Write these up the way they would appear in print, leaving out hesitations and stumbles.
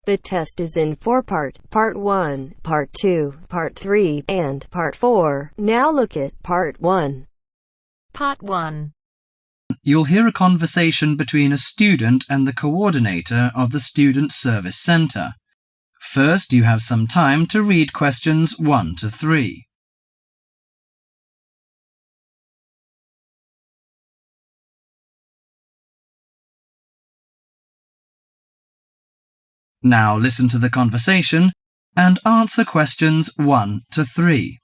The test is in 4 parts: Part 1, Part 2, Part 3, and Part 4. Now look at Part 1. Part 1. You'll hear a conversation between a student and the coordinator of the Student Service Centre. First, you have some time to read questions 1 to 3. Now listen to the conversation and answer questions 1 to 3.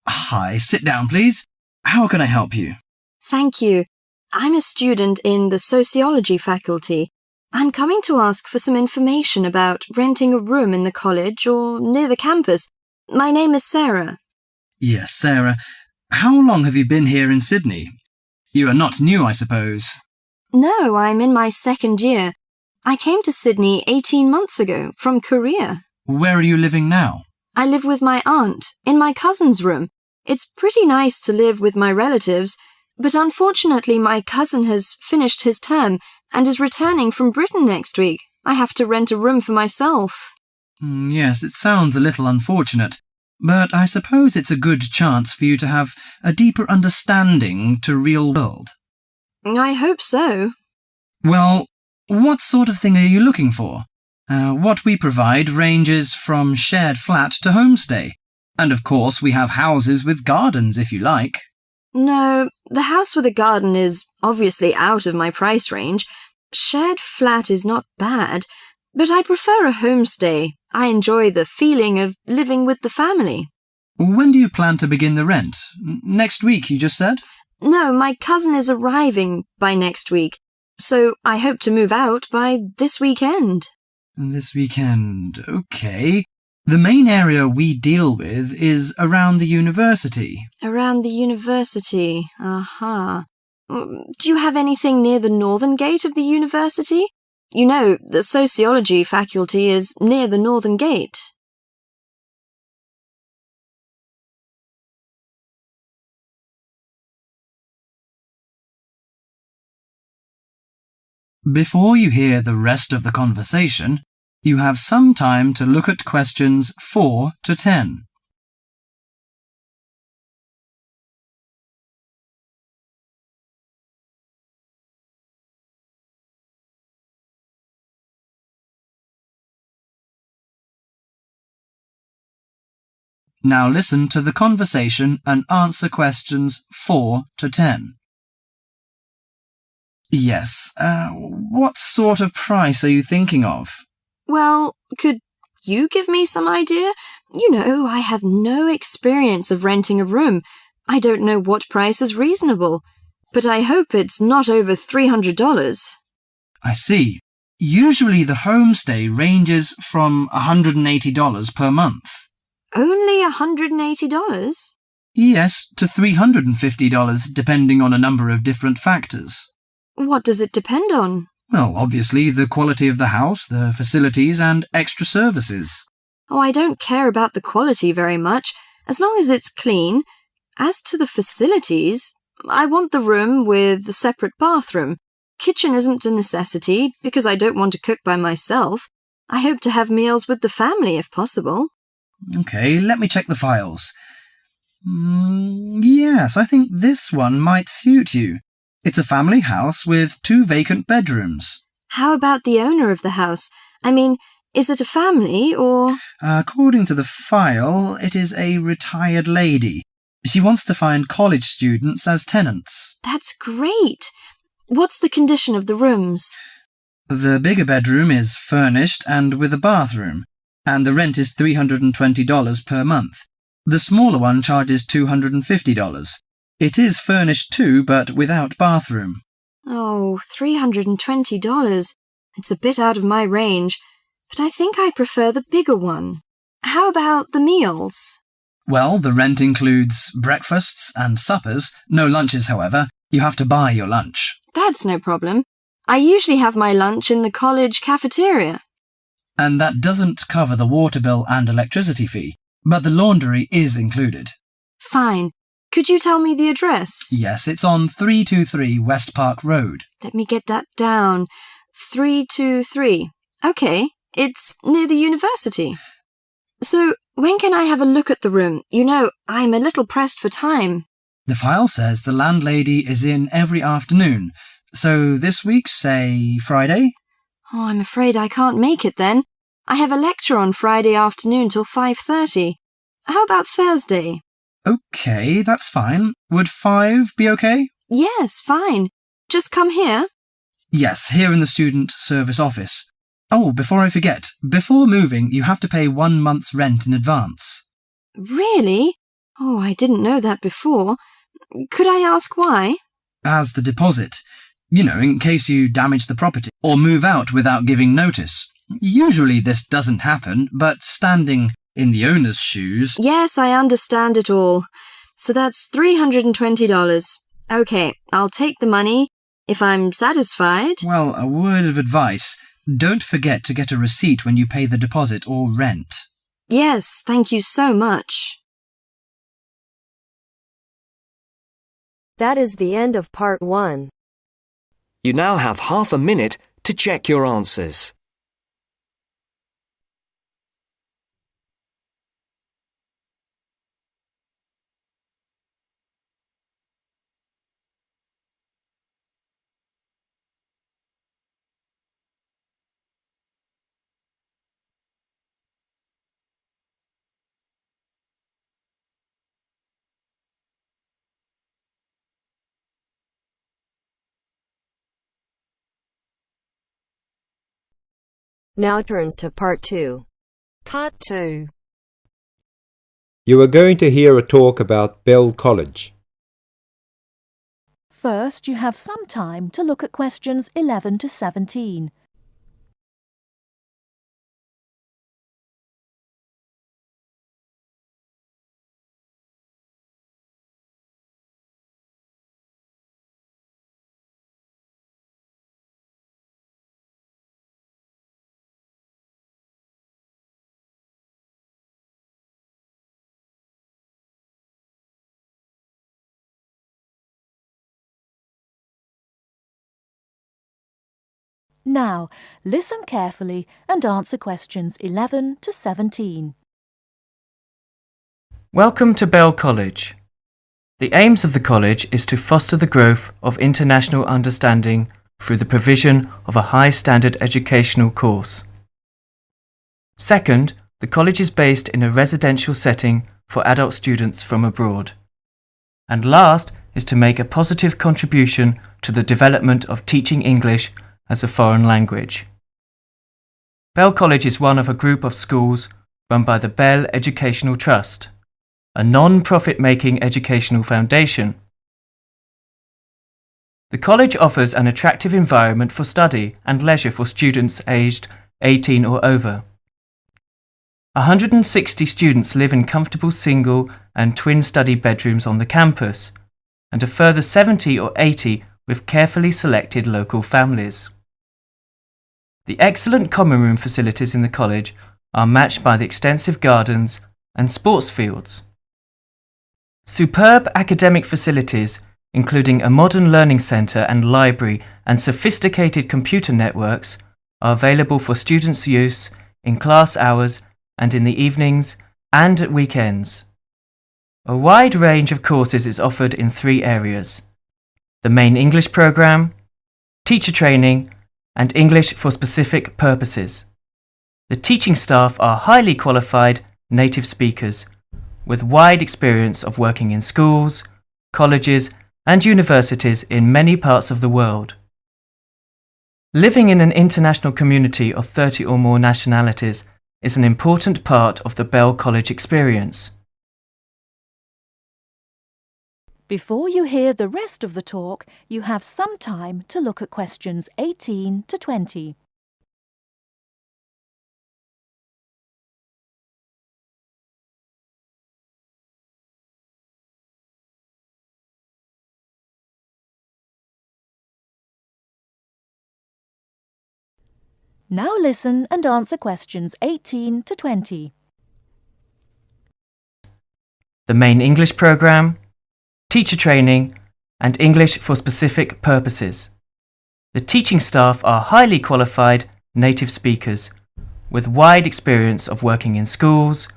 Hi, sit down please. How can I help you? Thank you. I'm a student in the sociology faculty. I'm coming to ask for some information about renting a room in the college or near the campus. My name is Sarah. Yes, Sarah. How long have you been here in Sydney? You are not new, I suppose. No, I'm in my second year. I came to Sydney 18 months ago from Korea. Where are you living now? I live with my aunt in my cousin's room. It's pretty nice to live with my relatives, but unfortunately my cousin has finished his term and is returning from Britain next week. I have to rent a room for myself. Yes, it sounds a little unfortunate, but I suppose it's a good chance for you to have a deeper understanding to real world. I hope so. Well, what sort of thing are you looking for? What we provide ranges from shared flat to homestay. And of course we have houses with gardens if you like. No, the house with a garden is obviously out of my price range. Shared flat is not bad, but I prefer a homestay. I enjoy the feeling of living with the family. When do you plan to begin the rent? Next week, you just said? No, my cousin is arriving by next week, so I hope to move out by this weekend. This weekend, okay. The main area we deal with is around the university. Around the university, aha. Do you have anything near the northern gate of the university? You know, the sociology faculty is near the northern gate. Before you hear the rest of the conversation, you have some time to look at questions 4 to 10. Now listen to the conversation and answer questions 4 to 10. Yes, what sort of price are you thinking of? Well, could you give me some idea? You know, I have no experience of renting a room. I don't know what price is reasonable, but I hope it's not over $300. I see. Usually the homestay ranges from $180 per month. Only $180? Yes, to $350 depending on a number of different factors. What does it depend on? Well, obviously the quality of the house, the facilities and extra services. Oh, I don't care about the quality very much, as long as it's clean. As to the facilities, I want the room with the separate bathroom. Kitchen isn't a necessity, because I don't want to cook by myself. I hope to have meals with the family if possible. Okay, let me check the files. Yes, I think this one might suit you. It's a family house with 2 vacant bedrooms. How about the owner of the house? I mean, is it a family or... According to the file, it is a retired lady. She wants to find college students as tenants. That's great. What's the condition of the rooms? The bigger bedroom is furnished and with a bathroom, and the rent is $320 per month. The smaller one charges $250. It is furnished too, but without bathroom. Oh, $320. It's a bit out of my range, but I think I prefer the bigger one. How about the meals? Well, the rent includes breakfasts and suppers. No lunches, however. You have to buy your lunch. That's no problem. I usually have my lunch in the college cafeteria. And that doesn't cover the water bill and electricity fee, but the laundry is included. Fine. Could you tell me the address? Yes, it's on 323 West Park Road. Let me get that down. 323. Okay, it's near the university. So, when can I have a look at the room? You know, I'm a little pressed for time. The file says the landlady is in every afternoon. So this week, say Friday? Oh, I'm afraid I can't make it then. I have a lecture on Friday afternoon till 5:30. How about Thursday? Okay, that's fine. Would 5 be okay? Yes, fine. Just come here. Yes, here in the student service office. Oh, before I forget, before moving, you have to pay 1 month's rent in advance. Really? Oh, I didn't know that before. Could I ask why? As the deposit. You know, in case you damage the property or move out without giving notice. Usually this doesn't happen, but standing in the owner's shoes... Yes, I understand it all. So that's $320. Okay, I'll take the money if I'm satisfied. Well, a word of advice. Don't forget to get a receipt when you pay the deposit or rent. Yes, thank you so much. That is the end of part 1. You now have half a minute to check your answers. Now turns to part 2. Part 2. You are going to hear a talk about Bell College. First, you have some time to look at questions 11 to 17. Now, listen carefully and answer questions 11 to 17. Welcome to Bell College. The aims of the college is to foster the growth of international understanding through the provision of a high-standard educational course. Second, the college is based in a residential setting for adult students from abroad. And last is to make a positive contribution to the development of teaching English as a foreign language. Bell College is one of a group of schools run by the Bell Educational Trust, a non-profit-making educational foundation. The college offers an attractive environment for study and leisure for students aged 18 or over. 160 students live in comfortable single and twin study bedrooms on the campus, and a further 70 or 80 with carefully selected local families. The excellent common room facilities in the college are matched by the extensive gardens and sports fields. Superb academic facilities, including a modern learning centre and library and sophisticated computer networks, are available for students' use in class hours and in the evenings and at weekends. A wide range of courses is offered in 3 areas: the main English programme, teacher training, and English for specific purposes. The teaching staff are highly qualified native speakers with wide experience of working in schools, colleges, and universities in many parts of the world. Living in an international community of 30 or more nationalities is an important part of the Bell College experience. Before you hear the rest of the talk, you have some time to look at questions 18 to 20. Now listen and answer questions 18 to 20. The main English programme, teacher training, and English for specific purposes. The teaching staff are highly qualified native speakers, with wide experience of working in schools,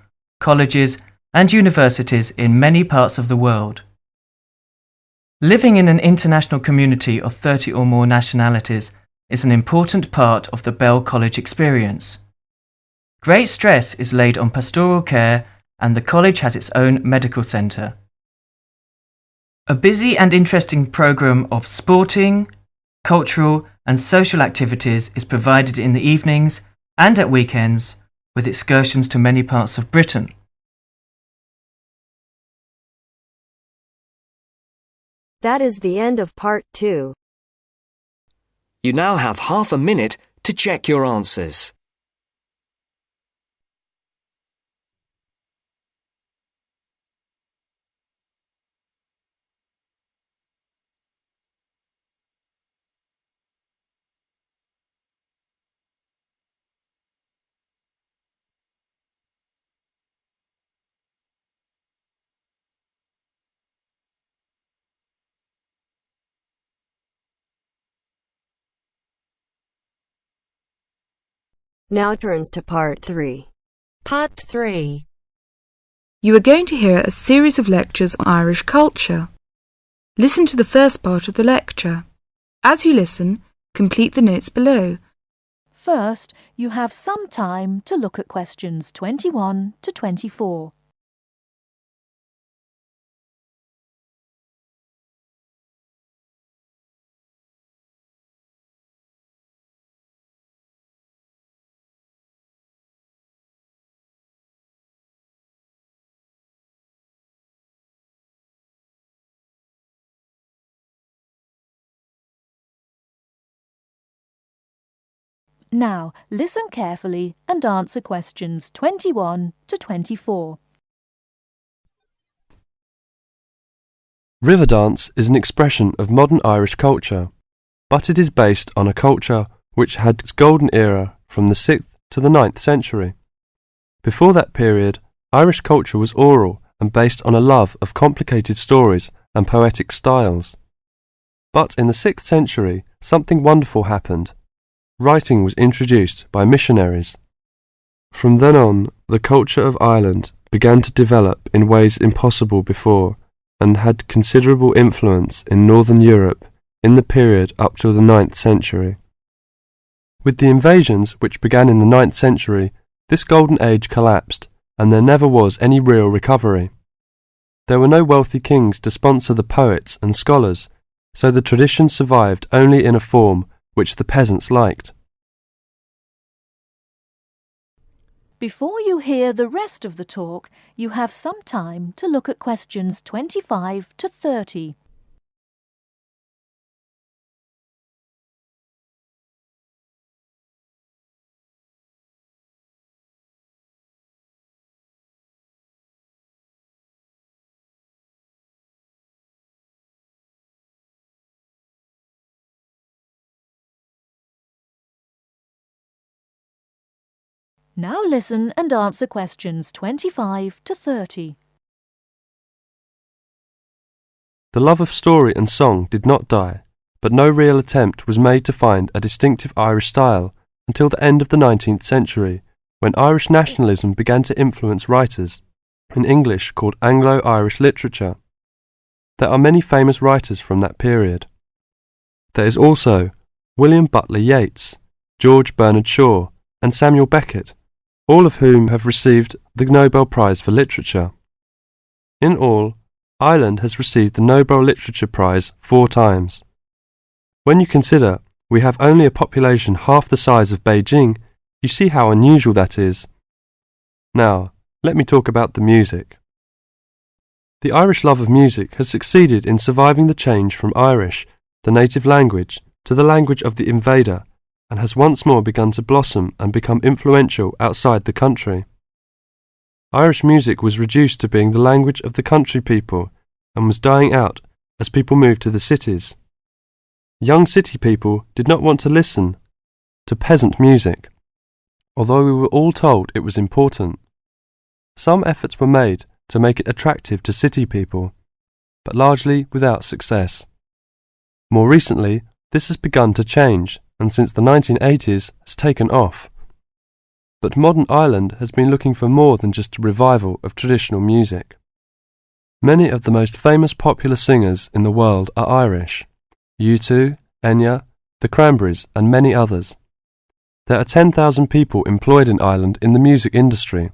colleges, and universities in many parts of the world. Living in an international community of 30 or more nationalities is an important part of the Bell College experience. Great stress is laid on pastoral care, and the college has its own medical centre. A busy and interesting programme of sporting, cultural and social activities is provided in the evenings and at weekends, with excursions to many parts of Britain. That is the end of part 2. You now have half a minute to check your answers. Now turns to part 3. Part 3. You are going to hear a series of lectures on Irish culture. Listen to the first part of the lecture. As you listen, complete the notes below. First, you have some time to look at questions 21 to 24. Now, listen carefully and answer questions 21 to 24. Riverdance is an expression of modern Irish culture, but it is based on a culture which had its golden era from the 6th to the 9th century. Before that period, Irish culture was oral and based on a love of complicated stories and poetic styles. But in the 6th century, something wonderful happened. Writing was introduced by missionaries. From then on, the culture of Ireland began to develop in ways impossible before and had considerable influence in Northern Europe in the period up to the 9th century. With the invasions which began in the 9th century, this golden age collapsed and there never was any real recovery. There were no wealthy kings to sponsor the poets and scholars, so the tradition survived only in a form which the peasants liked. Before you hear the rest of the talk, you have some time to look at questions 25 to 30. Now listen and answer questions 25 to 30. The love of story and song did not die, but no real attempt was made to find a distinctive Irish style until the end of the 19th century, when Irish nationalism began to influence writers, in English called Anglo-Irish literature. There are many famous writers from that period. There is also William Butler Yeats, George Bernard Shaw, and Samuel Beckett, all of whom have received the Nobel Prize for Literature. In all, Ireland has received the Nobel Literature Prize 4 times. When you consider we have only a population half the size of Beijing, you see how unusual that is. Now, let me talk about the music. The Irish love of music has succeeded in surviving the change from Irish, the native language, to the language of the invader, and has once more begun to blossom and become influential outside the country. Irish music was reduced to being the language of the country people and was dying out as people moved to the cities. Young city people did not want to listen to peasant music, although we were all told it was important. Some efforts were made to make it attractive to city people, but largely without success. More recently, this has begun to change, and since the 1980s has taken off. But modern Ireland has been looking for more than just a revival of traditional music. Many of the most famous popular singers in the world are Irish: U2, Enya, the Cranberries and many others. There are 10,000 people employed in Ireland in the music industry.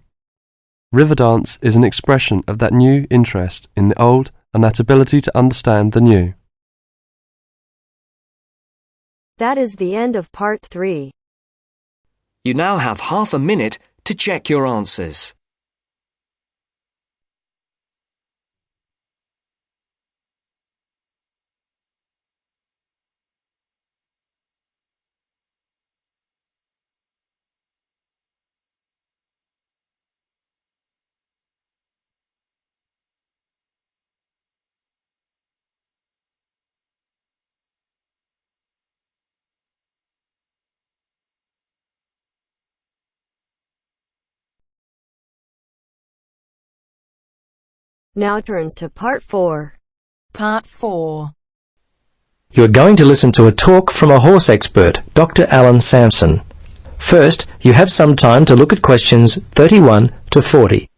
Riverdance is an expression of that new interest in the old and that ability to understand the new. That is the end of part 3. You now have half a minute to check your answers. Now turns to part 4. Part 4. You are going to listen to a talk from a horse expert, Dr. Alan Sampson. First, you have some time to look at questions 31 to 40.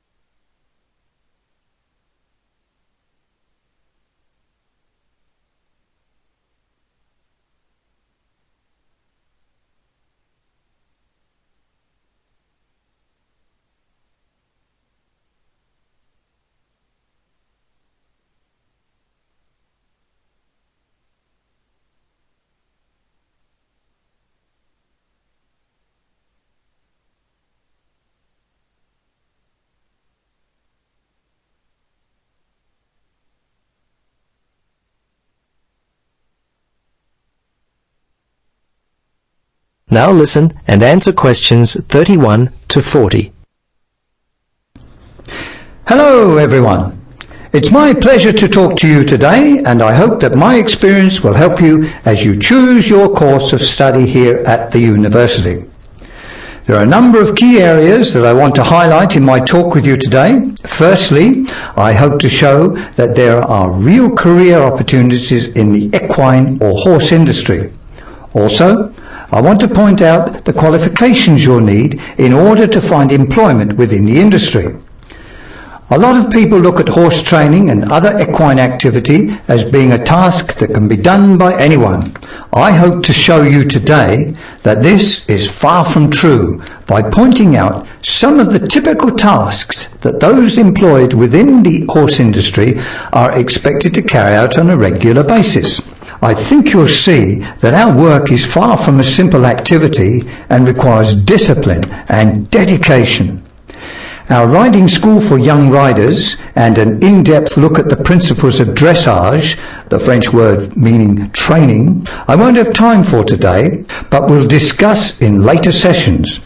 Now listen and answer questions 31 to 40. Hello everyone. It's my pleasure to talk to you today, and I hope that my experience will help you as you choose your course of study here at the university. There are a number of key areas that I want to highlight in my talk with you today. Firstly, I hope to show that there are real career opportunities in the equine or horse industry. Also, I want to point out the qualifications you'll need in order to find employment within the industry. A lot of people look at horse training and other equine activity as being a task that can be done by anyone. I hope to show you today that this is far from true by pointing out some of the typical tasks that those employed within the horse industry are expected to carry out on a regular basis. I think you'll see that our work is far from a simple activity and requires discipline and dedication. Our riding school for young riders and an in-depth look at the principles of dressage, the French word meaning training, I won't have time for today, but we'll discuss in later sessions.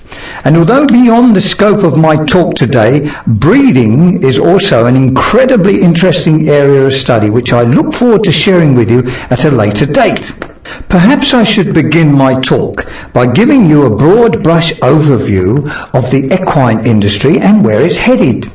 And although beyond the scope of my talk today, breeding is also an incredibly interesting area of study which I look forward to sharing with you at a later date. Perhaps I should begin my talk by giving you a broad brush overview of the equine industry and where it's headed.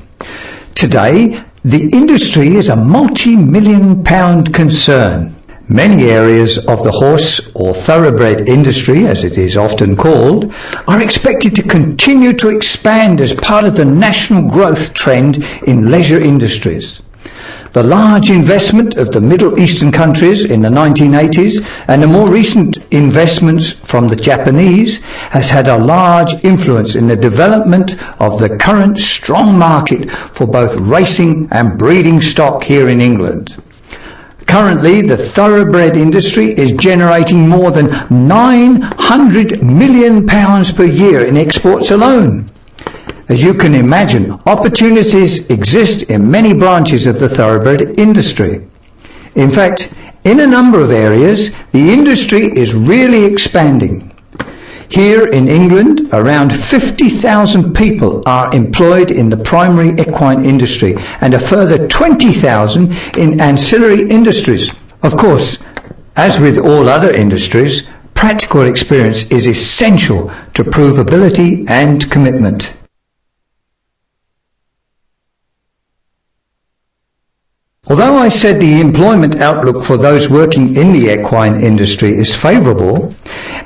Today, the industry is a multi-million-pound concern. Many areas of the horse or thoroughbred industry, as it is often called, are expected to continue to expand as part of the national growth trend in leisure industries. The large investment of the Middle Eastern countries in the 1980s and the more recent investments from the Japanese has had a large influence in the development of the current strong market for both racing and breeding stock here in England. Currently, the thoroughbred industry is generating more than £900 million per year in exports alone. As you can imagine, opportunities exist in many branches of the thoroughbred industry. In fact, in a number of areas, the industry is really expanding. Here in England, around 50,000 people are employed in the primary equine industry and a further 20,000 in ancillary industries. Of course, as with all other industries, practical experience is essential to prove ability and commitment. Although I said the employment outlook for those working in the equine industry is favourable,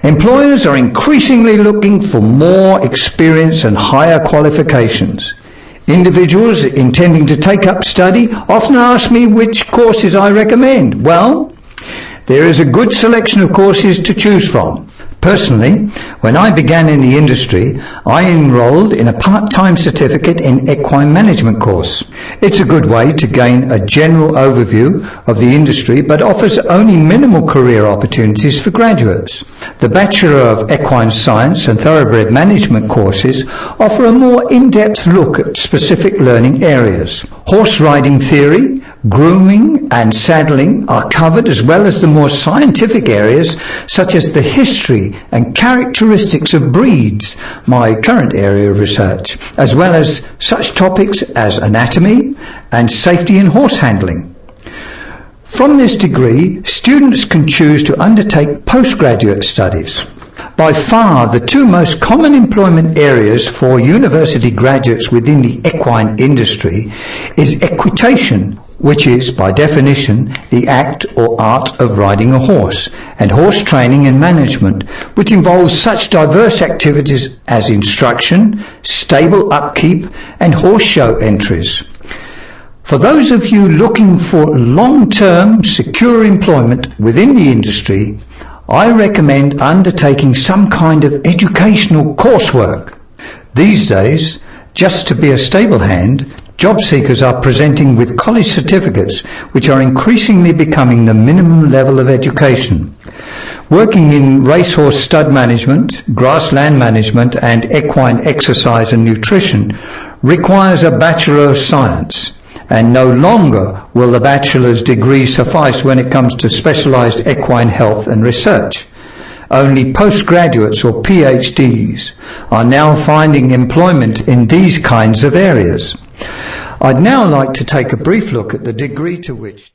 employers are increasingly looking for more experience and higher qualifications. Individuals intending to take up study often ask me which courses I recommend. Well, there is a good selection of courses to choose from. Personally, when I began in the industry, I enrolled in a part-time certificate in equine management course. It's a good way to gain a general overview of the industry, but offers only minimal career opportunities for graduates. The Bachelor of Equine Science and Thoroughbred Management courses offer a more in-depth look at specific learning areas. Horse riding theory, grooming and saddling are covered, as well as the more scientific areas such as the history and characteristics of breeds, my current area of research, as well as such topics as anatomy and safety in horse handling. From this degree, students can choose to undertake postgraduate studies. By far, the two most common employment areas for university graduates within the equine industry is equitation, which is, by definition, the act or art of riding a horse, and horse training and management, which involves such diverse activities as instruction, stable upkeep, and horse show entries. For those of you looking for long-term, secure employment within the industry, I recommend undertaking some kind of educational coursework. These days, just to be a stable hand, job seekers are presenting with college certificates, which are increasingly becoming the minimum level of education. Working in racehorse stud management, grassland management, and equine exercise and nutrition requires a Bachelor of Science, and no longer will the bachelor's degree suffice when it comes to specialised equine health and research. Only postgraduates or PhDs are now finding employment in these kinds of areas. I'd now like to take a brief look at the degree to which...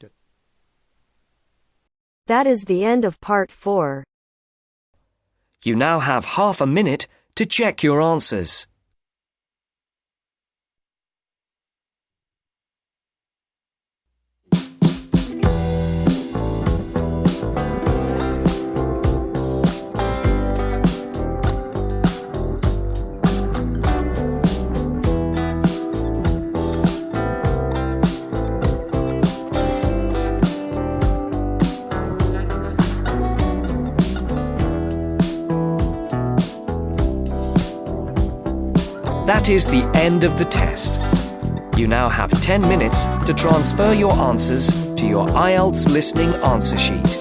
That is the end of part 4. You now have half a minute to check your answers. That is the end of the test. You now have 10 minutes to transfer your answers to your Ielts listening answer sheet.